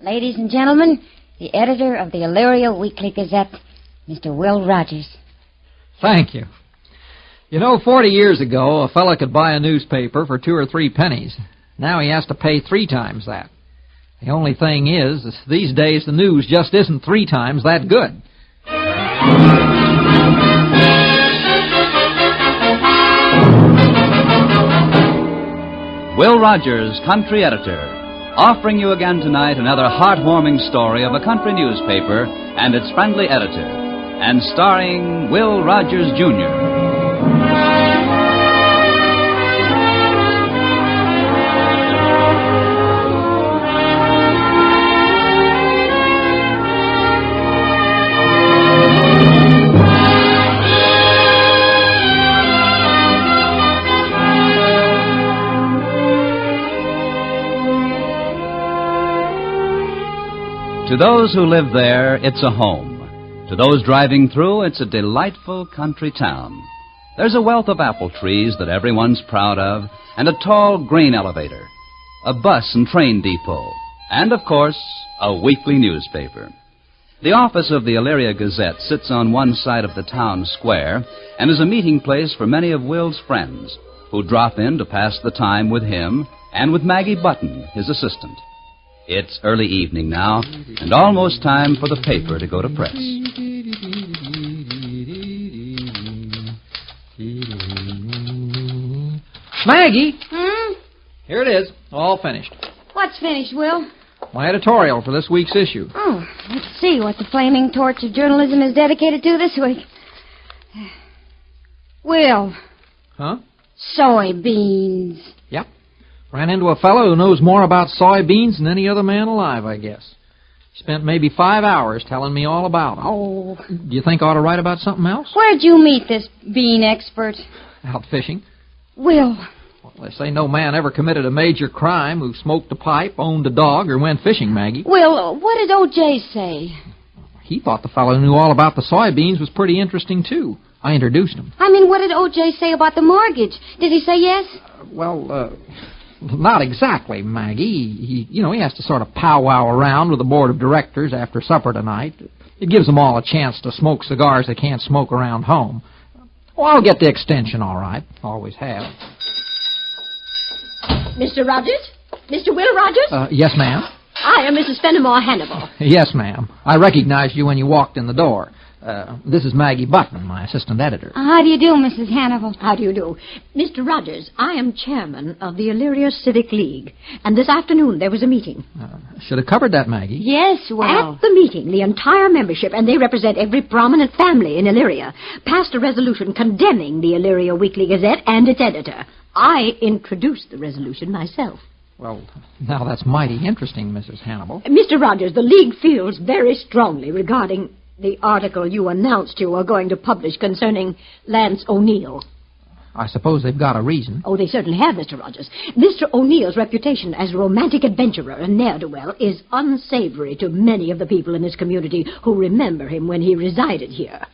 Ladies and gentlemen, the editor of the Elyria Weekly Gazette, Mr. Will Rogers. Thank you. You know, 40 years ago, a fella could buy a newspaper for 2 or 3 pennies. Now he has to pay 3 times that. The only thing is, these days the news just isn't 3 times that good. Will Rogers, country editor, offering you again tonight another heartwarming story of a country newspaper and its friendly editor, and starring Will Rogers, Jr. To those who live there, it's a home. To those driving through, it's a delightful country town. There's a wealth of apple trees that everyone's proud of, and a tall grain elevator, a bus and train depot, and, of course, a weekly newspaper. The office of the Elyria Gazette sits on one side of the town square and is a meeting place for many of Will's friends who drop in to pass the time with him and with Maggie Button, his assistant. It's early evening now, and almost time for the paper to go to press. Maggie! Hmm? Here it is, all finished. What's finished, Will? My editorial for this week's issue. Oh, let's see what the flaming torch of journalism is dedicated to this week. Will. Huh? Soybeans. Yep. Ran into a fellow who knows more about soybeans than any other man alive, I guess. He spent maybe 5 hours telling me all about them. Oh. Do you think I ought to write about something else? Where'd you meet this bean expert? Out fishing. Will. Well, they say no man ever committed a major crime who smoked a pipe, owned a dog, or went fishing, Maggie. Will, what did O.J. say? He thought the fellow who knew all about the soybeans was pretty interesting, too. I introduced him. I mean, what did O.J. say about the mortgage? Did he say yes? Not exactly, Maggie. He has to sort of powwow around with the board of directors after supper tonight. It gives them all a chance to smoke cigars they can't smoke around home. Oh, I'll get the extension, all right. Always have. Mr. Rogers? Mr. Will Rogers? Yes, ma'am. I am Mrs. Fenimore Hannibal. Yes, ma'am. I recognized you when you walked in the door. This is Maggie Button, my assistant editor. How do you do, Mrs. Hannibal? How do you do? Mr. Rogers, I am chairman of the Elyria Civic League, and this afternoon there was a meeting. Should have covered that, Maggie. Yes, well. At the meeting, the entire membership, and they represent every prominent family in Elyria, passed a resolution condemning the Elyria Weekly Gazette and its editor. I introduced the resolution myself. Well, now that's mighty interesting, Mrs. Hannibal. Mr. Rogers, the League feels very strongly regarding the article you announced you were going to publish concerning Lance O'Neill. I suppose they've got a reason. Oh, they certainly have, Mr. Rogers. Mr. O'Neill's reputation as a romantic adventurer and ne'er-do-well is unsavory to many of the people in this community who remember him when he resided here.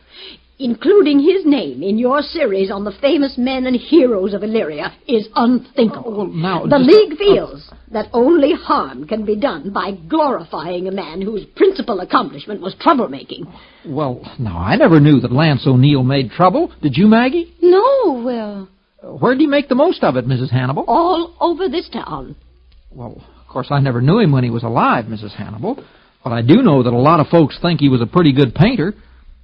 Including his name in your series on the famous men and heroes of Elyria is unthinkable. The League feels that only harm can be done by glorifying a man whose principal accomplishment was troublemaking. Well, now, I never knew that Lance O'Neill made trouble. Did you, Maggie? No, Will. Where'd he make the most of it, Mrs. Hannibal? All over this town. Well, of course, I never knew him when he was alive, Mrs. Hannibal. But I do know that a lot of folks think he was a pretty good painter.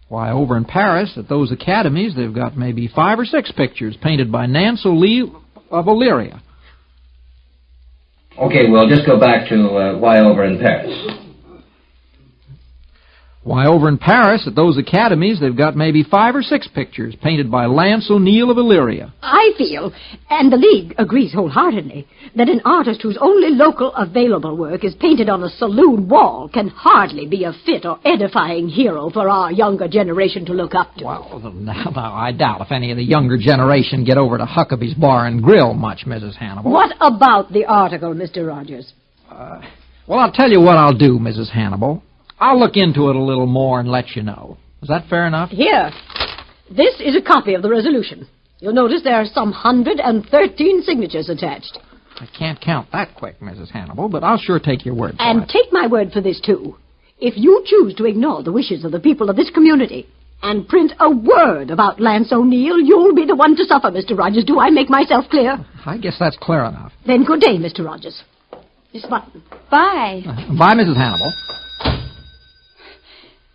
Why, over in Paris, at those academies, they've got maybe 5 or 6 pictures painted by Nance O'Neill of Elyria. Okay, we'll just go back to why over in Paris. Why, over in Paris, at those academies, they've got maybe 5 or 6 pictures painted by Lance O'Neill of Elyria. I feel, and the League agrees wholeheartedly, that an artist whose only local available work is painted on a saloon wall can hardly be a fit or edifying hero for our younger generation to look up to. Well, now, I doubt if any of the younger generation get over to Huckabee's Bar and Grill much, Mrs. Hannibal. What about the article, Mr. Rogers? Well, I'll tell you what I'll do, Mrs. Hannibal. I'll look into it a little more and let you know. Is that fair enough? Here. This is a copy of the resolution. You'll notice there are some 113 signatures attached. I can't count that quick, Mrs. Hannibal, but I'll sure take your word for And it. take my word for this, too. If you choose to ignore the wishes of the people of this community and print a word about Lance O'Neill, you'll be the one to suffer, Mr. Rogers. Do I make myself clear? I guess that's clear enough. Then good day, Mr. Rogers. Miss Button. Bye. Bye, Mrs. Hannibal.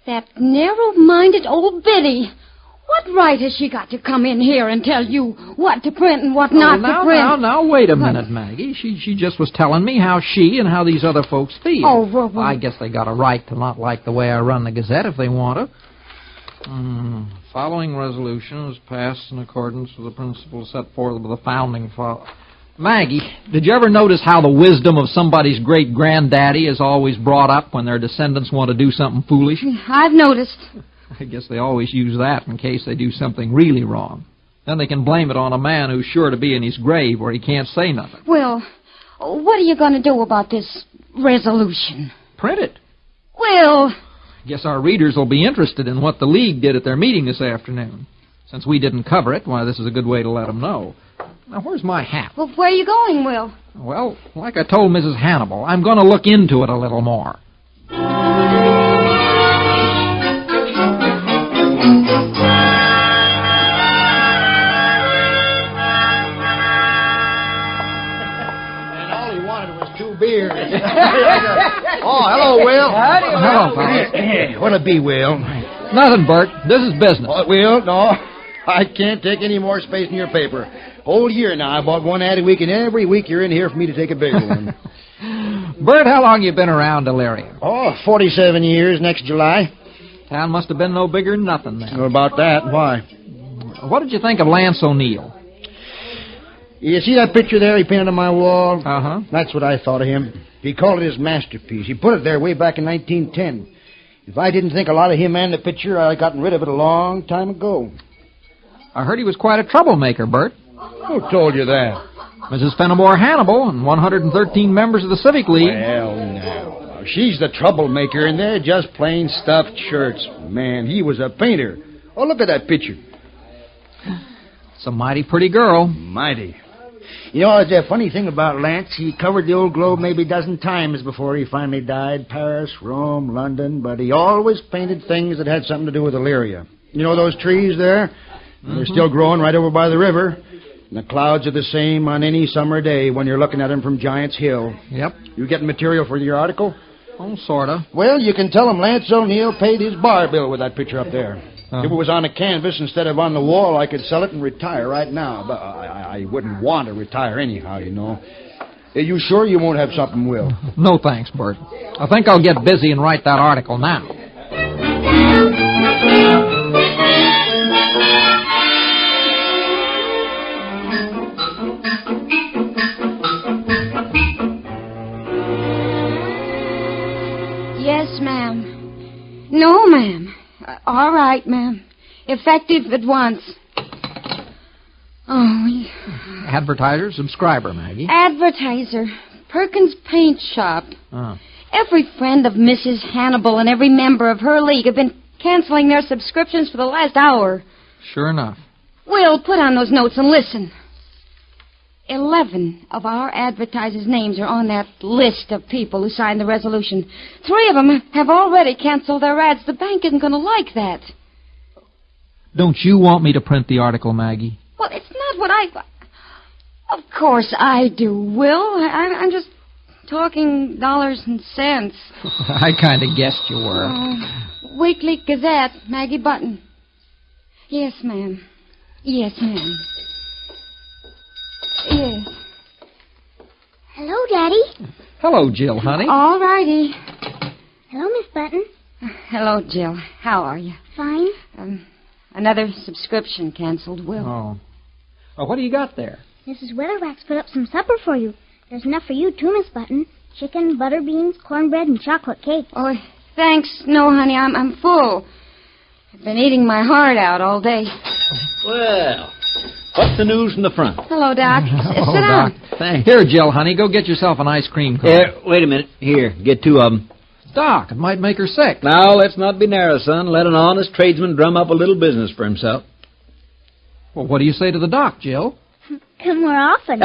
That narrow-minded old biddy. What right has she got to come in here and tell you what to print and what not to print? Now, wait a minute, Maggie. She just was telling me how she and how these other folks feel. Oh, well, I guess they got a right to not like the way I run the Gazette if they want to. Following resolution is passed in accordance with the principles set forth by the founding father. Maggie, did you ever notice how the wisdom of somebody's great-granddaddy is always brought up when their descendants want to do something foolish? I've noticed. I guess they always use that in case they do something really wrong. Then they can blame it on a man who's sure to be in his grave where he can't say nothing. Well, what are you going to do about this resolution? Print it. Well, Guess our readers will be interested in what the League did at their meeting this afternoon. Since we didn't cover it, why, this is a good way to let them know. Now, where's my hat? well, where are you going, Will? Well, like I told Mrs. Hannibal, I'm going to look into it a little more. And all he wanted was 2 beers. Oh, hello, Will. Hello, fellas. What'll it be, Will? Nothing, Bert. This is business. Oh, Will, no. I can't take any more space in your paper. Whole year now, I bought 1 ad a week, and every week you're in here for me to take a bigger one. Bert, how long you been around Elyria? Oh, 47 years next July. Town must have been no bigger than nothing then. About that. Why? What did you think of Lance O'Neill? You see that picture there he painted on my wall? Uh-huh. That's what I thought of him. He called it his masterpiece. He put it there way back in 1910. If I didn't think a lot of him and the picture, I'd gotten rid of it a long time ago. I heard he was quite a troublemaker, Bert. Who told you that? Mrs. Fenimore Hannibal and 113 members of the Civic League. Well, now, she's the troublemaker, and they're just plain stuffed shirts. Man, he was a painter. Oh, look at that picture. It's a mighty pretty girl. Mighty. You know, the funny thing about Lance, he covered the old globe maybe a dozen times before he finally died. Paris, Rome, London, but he always painted things that had something to do with Elyria. You know those trees there? They're still growing right over by the river. And the clouds are the same on any summer day when you're looking at them from Giant's Hill. Yep. You getting material for your article? Oh, sort of. Well, you can tell him Lance O'Neill paid his bar bill with that picture up there. Oh. If it was on a canvas instead of on the wall, I could sell it and retire right now. But I wouldn't want to retire anyhow, you know. Are you sure you won't have something, Will? No thanks, Bert. I think I'll get busy and write that article now. Yes, ma'am. No, ma'am. All right, ma'am. Effective at once. Oh, Advertiser, subscriber, Maggie. advertiser. Perkins Paint Shop. Oh. Every friend of Mrs. Hannibal and every member of her league have been canceling their subscriptions for the last hour. Sure enough. Will, put on those notes and listen. 11 of our advertisers' names are on that list of people who signed the resolution. 3 of them have already canceled their ads. The bank isn't going to like that. Don't you want me to print the article, Maggie? Well, it's not what I... Of course I do, Will. I'm just talking dollars and cents. I kind of guessed you were. Weekly Gazette, Maggie Button. Yes, ma'am. Yes, ma'am. Yes. Hello, Daddy. Hello, Jill, honey. All righty. Hello, Miss Button. Hello, Jill. How are you? Fine. Another subscription canceled, Will. Oh. Well, what do you got there? Mrs. Weatherwax put up some supper for you. There's enough for you, too, Miss Button. Chicken, butter beans, cornbread, and chocolate cake. Oh, thanks. No, honey, I'm full. I've been eating my heart out all day. Well, what's the news from the front? Hello, Doc. Oh, Sit down. Doc. Thanks. Here, Jill, honey, go get yourself an ice cream cone. Wait a minute. Here, get 2 of them. Doc, it might make her sick. Now, let's not be narrow, son. Let an honest tradesman drum up a little business for himself. Well, what do you say to the doc, Jill? Come more often.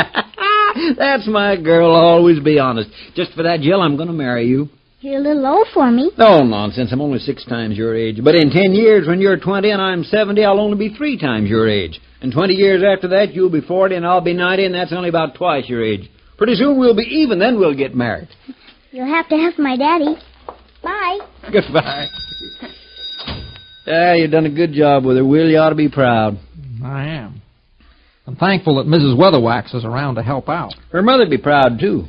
That's my girl. Always be honest. Just for that, Jill, I'm going to marry you. You're a little old for me. No nonsense. I'm only 6 times your age. But in 10 years, when you're 20 and I'm 70, I'll only be 3 times your age. And 20 years after that, you'll be 40 and I'll be 90, and that's only about twice your age. Pretty soon we'll be even, then we'll get married. You'll have to ask my daddy. Bye. Goodbye. You've done a good job with her, Will. You ought to be proud. I am. I'm thankful that Mrs. Weatherwax is around to help out. Her mother'd be proud, too.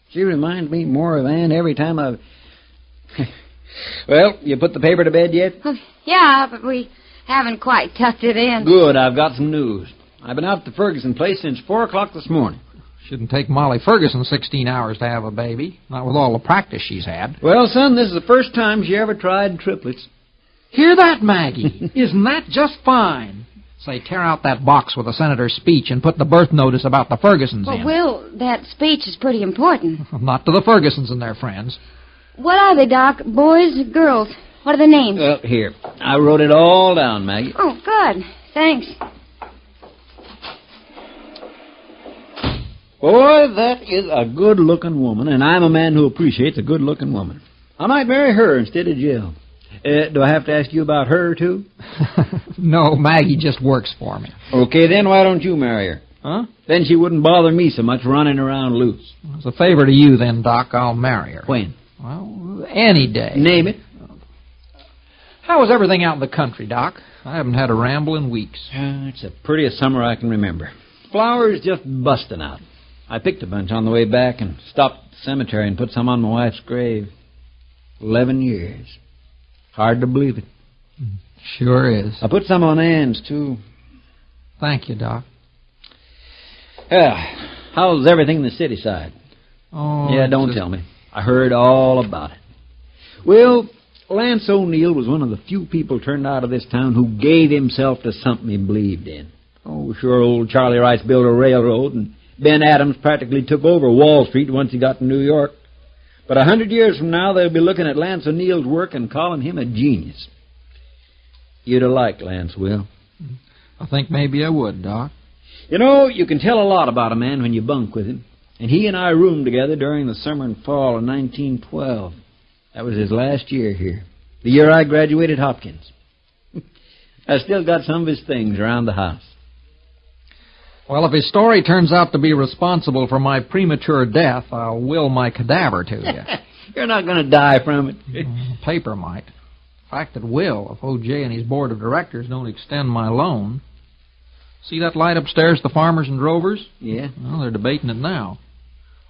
She reminds me more of Ann every time I've... Well, you put the paper to bed yet? Oh, yeah, but we haven't quite tucked it in. Good, I've got some news. I've been out at the Ferguson place since 4 o'clock this morning. Shouldn't take Molly Ferguson 16 hours to have a baby, not with all the practice she's had. Well, son, this is the first time she ever tried triplets. Hear that, Maggie? Isn't that just fine? Say, tear out that box with the senator's speech and put the birth notice about the Fergusons in. Well, Will, that speech is pretty important. Not to the Fergusons and their friends. What are they, Doc? Boys or girls? What are the names? Here. I wrote it all down, Maggie. Oh, good. Thanks. Boy, that is a good-looking woman, and I'm a man who appreciates a good-looking woman. I might marry her instead of Jill. Do I have to ask you about her, too? No, Maggie just works for me. Okay, then why don't you marry her? Huh? Then she wouldn't bother me so much running around loose. As a favor to you, then, Doc, I'll marry her. When? Well, any day. Name it. How was everything out in the country, Doc? I haven't had a ramble in weeks. It's the prettiest summer I can remember. Flowers just busting out. I picked a bunch on the way back and stopped at the cemetery and put some on my wife's grave. 11 years. Hard to believe it. Sure is. I put some on Ann's, too. Thank you, Doc. How's everything in the city side? Oh, yeah, don't tell me. I heard all about it. Well, Lance O'Neill was one of the few people turned out of this town who gave himself to something he believed in. Oh, sure, old Charlie Rice built a railroad, and Ben Adams practically took over Wall Street once he got to New York. But 100 years from now, they'll be looking at Lance O'Neill's work and calling him a genius. You'd have liked Lance, Will. I think maybe I would, Doc. You know, you can tell a lot about a man when you bunk with him. And he and I roomed together during the summer and fall of 1912. That was his last year here. The year I graduated Hopkins. I still got some of his things around the house. Well, if his story turns out to be responsible for my premature death, I'll will my cadaver to you. You're not going to die from it. The paper might. The fact that will, if O.J. and his board of directors don't extend my loan. See that light upstairs, the Farmers and Drovers? Yeah. Well, they're debating it now.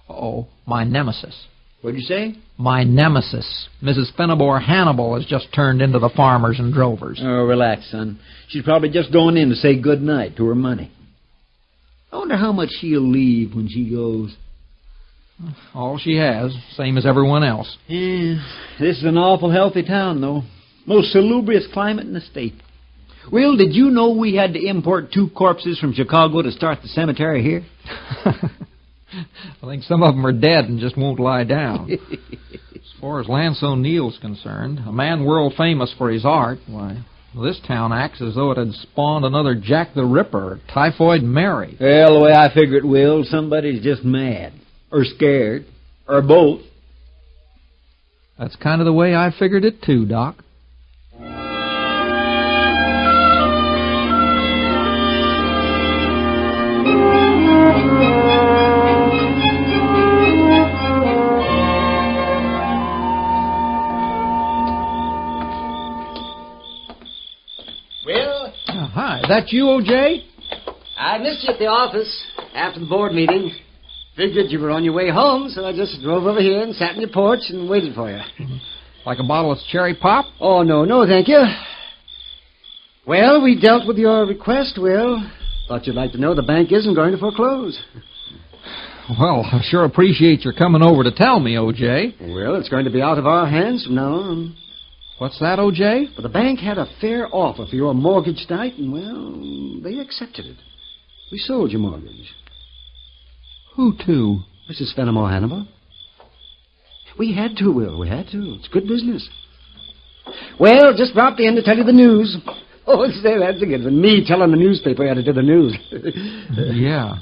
Uh-oh, my nemesis. What'd you say? My nemesis. Mrs. Fenimore Hannibal has just turned into the Farmers and Drovers. Oh, relax, son. She's probably just going in to say good night to her money. I wonder how much she'll leave when she goes. All she has, same as everyone else. Yeah, this is an awful healthy town, though. Most salubrious climate in the state. Will, did you know we had to import 2 corpses from Chicago to start the cemetery here? I think some of them are dead and just won't lie down. As far as Lance O'Neill's concerned, a man world famous for his art, why, this town acts as though it had spawned another Jack the Ripper or Typhoid Mary. Well, the way I figure it, Will, somebody's just mad. Or scared. Or both. That's kind of the way I figured it, too, Doc. Hi, is that you, O.J.? I missed you at the office after the board meeting. Figured you were on your way home, so I just drove over here and sat on your porch and waited for you. Like a bottle of cherry pop? Oh, no, thank you. Well, we dealt with your request, Will. Thought you'd like to know the bank isn't going to foreclose. Well, I sure appreciate your coming over to tell me, O.J. Well, it's going to be out of our hands from now on. What's that, O.J.? But the bank had a fair offer for your mortgage tonight, and, well, they accepted it. We sold your mortgage. Who to? Mrs. Fenimore Hannibal. We had to, Will. We had to. It's good business. Well, just dropped in to tell you the news. Oh, say, that's a good one. Me telling the newspaper editor the news. Yeah.